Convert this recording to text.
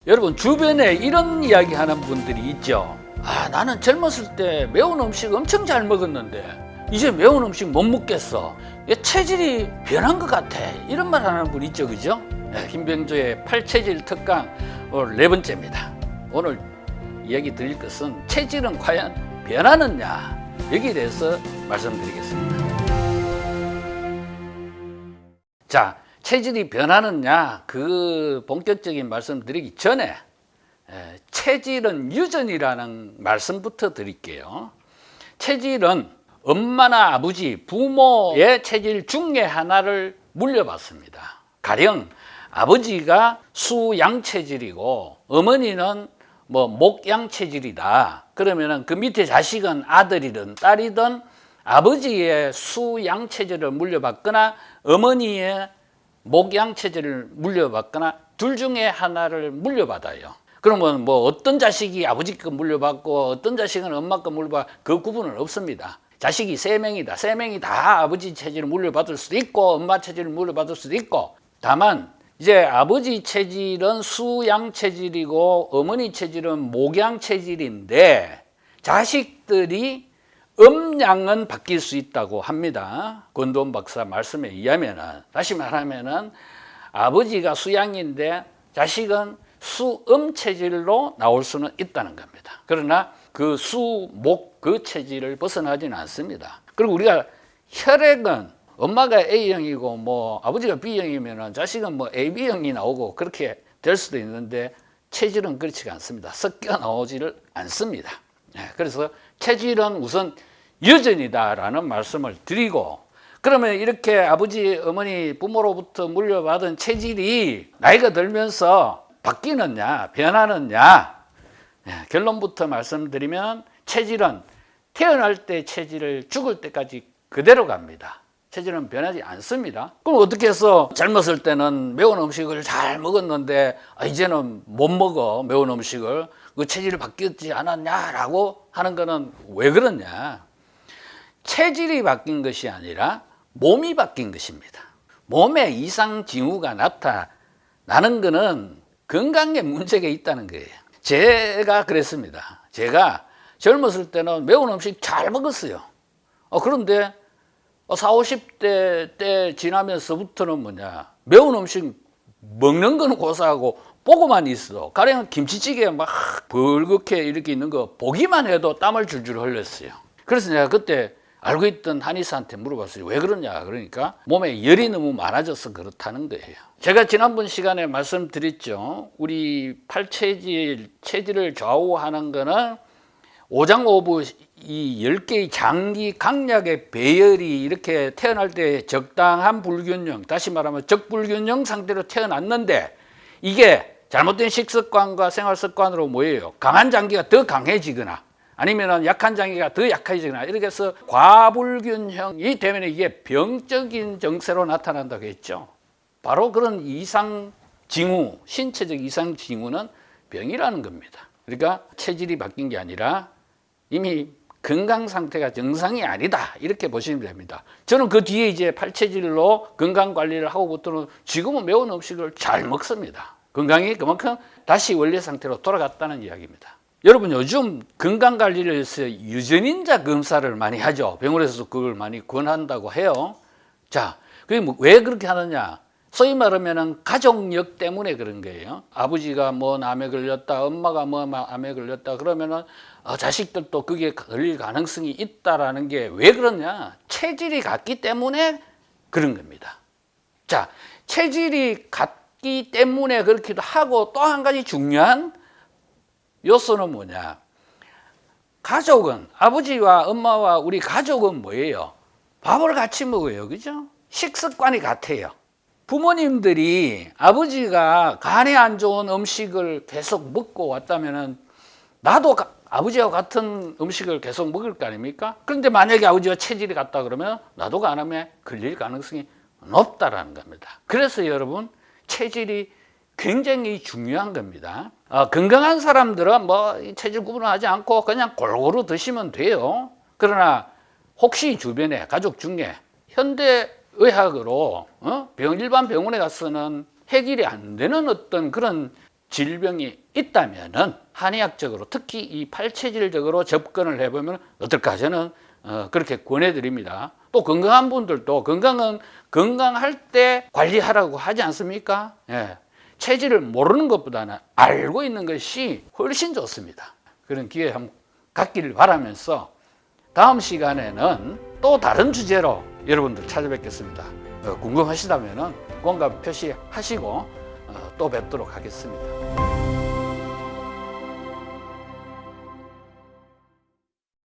여러분 주변에 이런 이야기 하는 분들이 있죠. 나는 젊었을 때 매운 음식 엄청 잘 먹었는데 이제 매운 음식 못 먹겠어. 체질이 변한 것 같아. 이런 말 하는 분 있죠, 그죠? 김병조의 팔체질 특강 오늘 4번째입니다. 오늘 이야기 드릴 것은 체질은 과연 변하느냐, 여기에 대해서 말씀드리겠습니다. 자, 체질이 변하느냐, 그 본격적인 말씀 드리기 전에 체질은 유전이라는 말씀부터 드릴게요. 체질은 엄마나 아버지, 부모의 체질 중에 하나를 물려받습니다. 가령 아버지가 수양 체질이고 어머니는 목양 체질이다. 그러면은 그 밑에 자식은 아들이든 딸이든 아버지의 수양 체질을 물려받거나 어머니의 목양 체질을 물려받거나 둘 중에 하나를 물려받아요. 그러면 어떤 자식이 아버지 거 물려받고 어떤 자식은 엄마 거 물려받고 그 구분은 없습니다. 자식이 3명이다. 3명이 다 아버지 체질을 물려받을 수도 있고 엄마 체질을 물려받을 수도 있고, 다만 이제 아버지 체질은 수양 체질이고 어머니 체질은 목양 체질인데 자식들이 음양은 바뀔 수 있다고 합니다. 권도원 박사 말씀에 의하면은, 다시 말하면은 아버지가 수양인데 자식은 수음 체질로 나올 수는 있다는 겁니다. 그러나 그 수목 그 체질을 벗어나지는 않습니다. 그리고 우리가 혈액은 엄마가 A형이고 아버지가 B형이면은 자식은 AB형이 나오고 그렇게 될 수도 있는데 체질은 그렇지가 않습니다. 섞여 나오지를 않습니다. 그래서 체질은 우선 유전이다라는 말씀을 드리고, 그러면 이렇게 아버지, 어머니, 부모로부터 물려받은 체질이 나이가 들면서 바뀌느냐, 변하느냐? 결론부터 말씀드리면 체질은 태어날 때 체질을 죽을 때까지 그대로 갑니다. 체질은 변하지 않습니다. 그럼 어떻게 해서 젊었을 때는 매운 음식을 잘 먹었는데 이제는 못 먹어, 매운 음식을. 그 체질이 바뀌었지 않았냐라고 하는 거는 왜 그러냐? 체질이 바뀐 것이 아니라 몸이 바뀐 것입니다. 몸에 이상 징후가 나타나는 것은 건강에 문제가 있다는 거예요. 제가 그랬습니다. 제가 젊었을 때는 매운 음식 잘 먹었어요. 그런데 40, 50대 때 지나면서부터는 매운 음식 먹는 거는 고사하고 보고만 있어. 가령 김치찌개 막 벌겋게 이렇게 있는 거 보기만 해도 땀을 줄줄 흘렸어요. 그래서 내가 그때 알고 있던 한의사한테 물어봤어요. 왜 그러냐? 그러니까 몸에 열이 너무 많아져서 그렇다는 거예요. 제가 지난번 시간에 말씀드렸죠. 우리 체질을 좌우하는 거는 오장오부 이 10개의 장기 강약의 배열이 이렇게 태어날 때 적당한 불균형, 다시 말하면 적불균형 상태로 태어났는데 이게 잘못된 식습관과 생활습관으로 뭐예요? 강한 장기가 더 강해지거나 아니면 약한 장기가 더 약해지거나 이렇게 해서 과불균형이 되면 이게 병적인 증세로 나타난다고 했죠. 바로 그런 이상 징후, 신체적 이상 징후는 병이라는 겁니다. 그러니까 체질이 바뀐 게 아니라 이미 건강 상태가 정상이 아니다, 이렇게 보시면 됩니다. 저는 그 뒤에 이제 팔체질로 건강 관리를 하고부터는 지금은 매운 음식을 잘 먹습니다. 건강이 그만큼 다시 원래 상태로 돌아갔다는 이야기입니다. 여러분 요즘 건강 관리를 위해서 유전인자 검사를 많이 하죠. 병원에서도 그걸 많이 권한다고 해요. 자, 그게 왜 그렇게 하느냐? 소위 말하면 가족력 때문에 그런 거예요. 아버지가 암에 걸렸다, 엄마가 암에 걸렸다 그러면은 자식들도 그게 걸릴 가능성이 있다라는 게 왜 그러냐? 체질이 같기 때문에 그런 겁니다. 자, 체질이 같기 때문에 그렇기도 하고 또 한 가지 중요한 요소는 뭐냐? 가족은, 아버지와 엄마와 우리 가족은 뭐예요? 밥을 같이 먹어요. 그죠? 식습관이 같아요. 부모님들이 아버지가 간에 안 좋은 음식을 계속 먹고 왔다면은 나도 아버지와 같은 음식을 계속 먹을 거 아닙니까? 그런데 만약에 아버지와 체질이 같다 그러면 나도 간암에 걸릴 가능성이 높다라는 겁니다. 그래서 여러분 체질이 굉장히 중요한 겁니다. 건강한 사람들은 체질 구분을 하지 않고 그냥 골고루 드시면 돼요. 그러나 혹시 주변에 가족 중에 현대의학으로 일반 병원에 가서는 해결이 안 되는 어떤 그런 질병이 있다면은 한의학적으로 특히 이 팔체질적으로 접근을 해보면 어떨까 저는 그렇게 권해드립니다. 또 건강한 분들도 건강할 때 관리하라고 하지 않습니까? 예. 체질을 모르는 것보다는 알고 있는 것이 훨씬 좋습니다. 그런 기회 한번 갖기를 바라면서 다음 시간에는 또 다른 주제로 여러분들 찾아뵙겠습니다. 궁금하시다면 공감 표시하시고 또 뵙도록 하겠습니다.